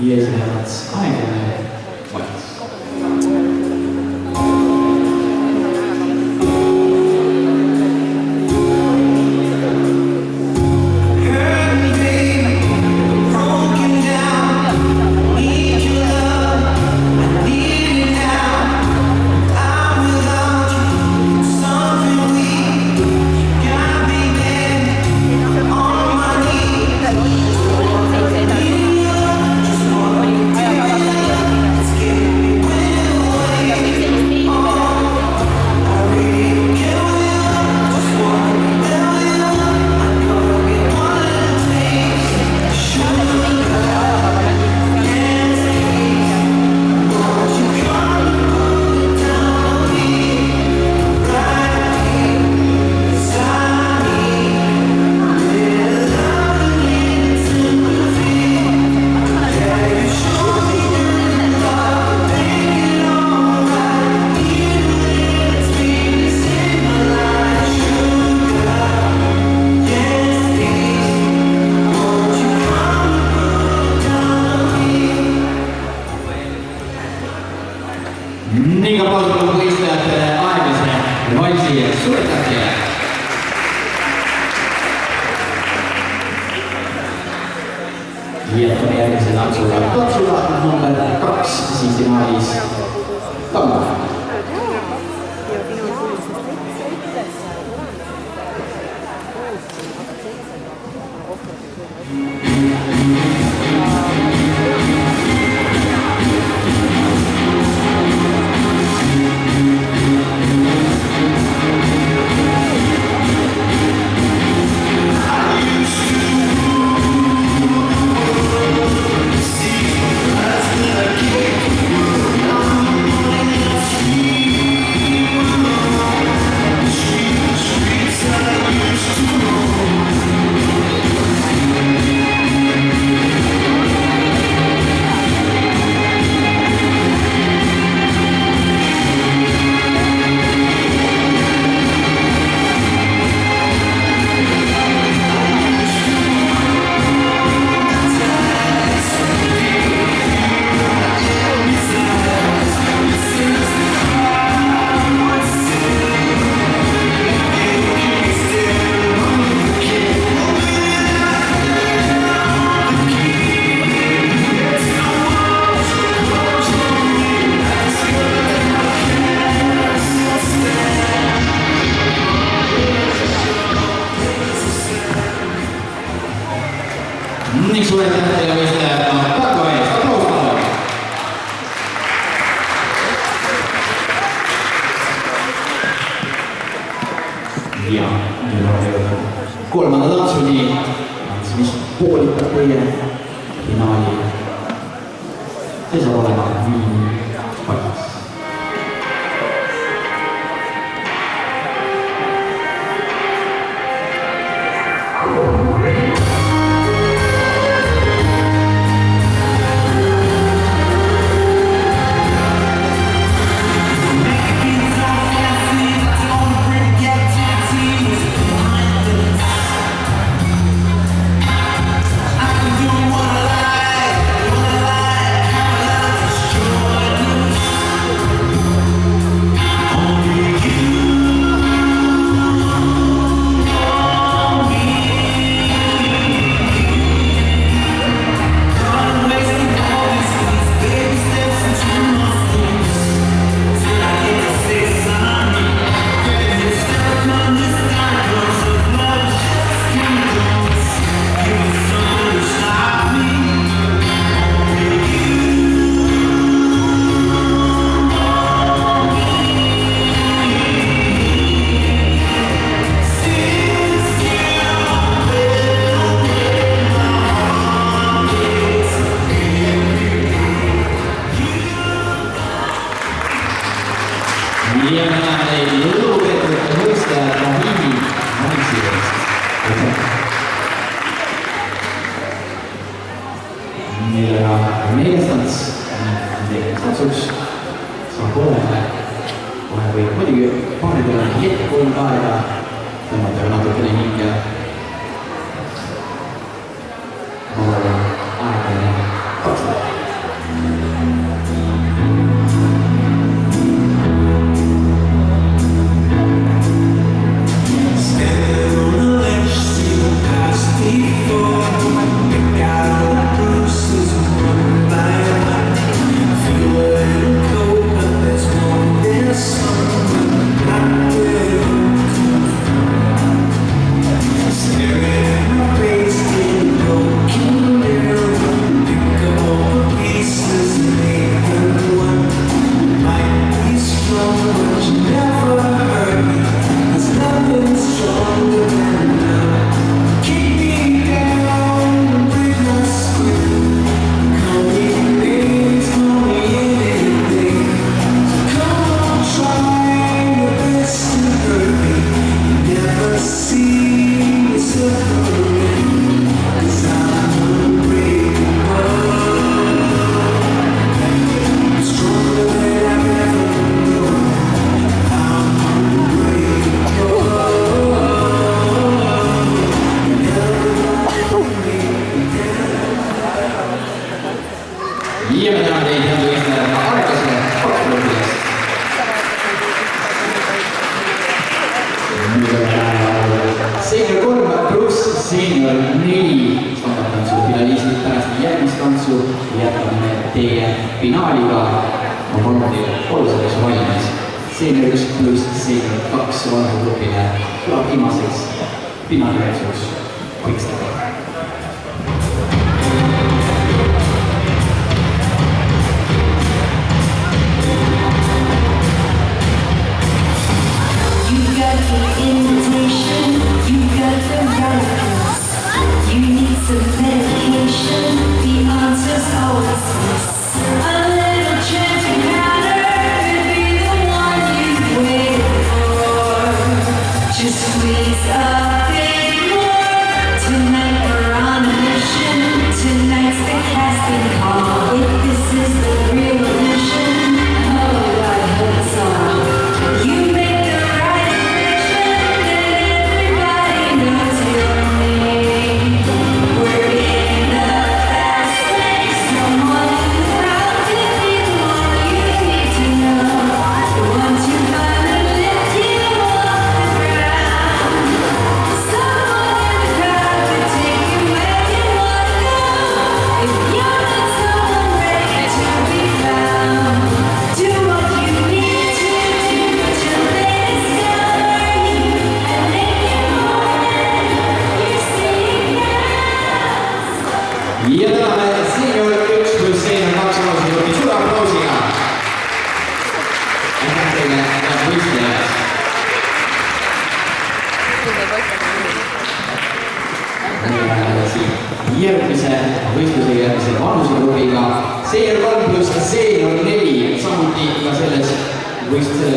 ja esinevad aeglane vals. Ning aplausos võistlejatele aeglase valsi suletajale. Jätkame järgmise tantsuga tantsuga number 2 siis finaalis tango. Ning suletajatele võistlejad on Tarko ees, aplaus palun! Ja nüüd on jõudnud kolmanda tantsuni, mis poolitab teie finaali. See saab olema nii valmis. Ja näeme teid lugupeetud võistlejad Rahimi Maisi eest. Millega neljas tants on teie tantsuks saab olema. Kohe võib muidugi paaridele hetk kolm aega tõmmata natukene hinge. Ma olen aegane 2 nädalat. Seenior 3 pluss seenior 4 standardtantsu finalistid pärast järgmist tantsu jätkame teie finaaliga. Ma palun teile olles valmis. Seenior 1 pluss seenior 2 vanusegrupile tuleb viimaseks finaalivälsuks Quickstep. Invitation, you got the right place. You need some medication, the answer's always yes. A little chance encounter could be the one you've waited for. Just squeeze a bit more. Tonight we're on a mission. Tonight's the casting call. If this is the real mission, oh, I hope so. You make the right impression, and everybody knows your name. We're in the fast lane. Someone who's proud to be the one you need to know. The one to finally lift you off the ground. Someone in the crowd could take you where you wanna go. If you're not someone ready to be found, do what you need to do till they discover you, and make it more than you see it. Ja täname seenior 1 pluss seenior 2 vanusegruppi suure aplausiga. Aitäh teile, head võistlejad. Järgmise võistluse järgmise vanusegrupiga seenior 3 pluss seenior 4 samuti ka sellel võistlusel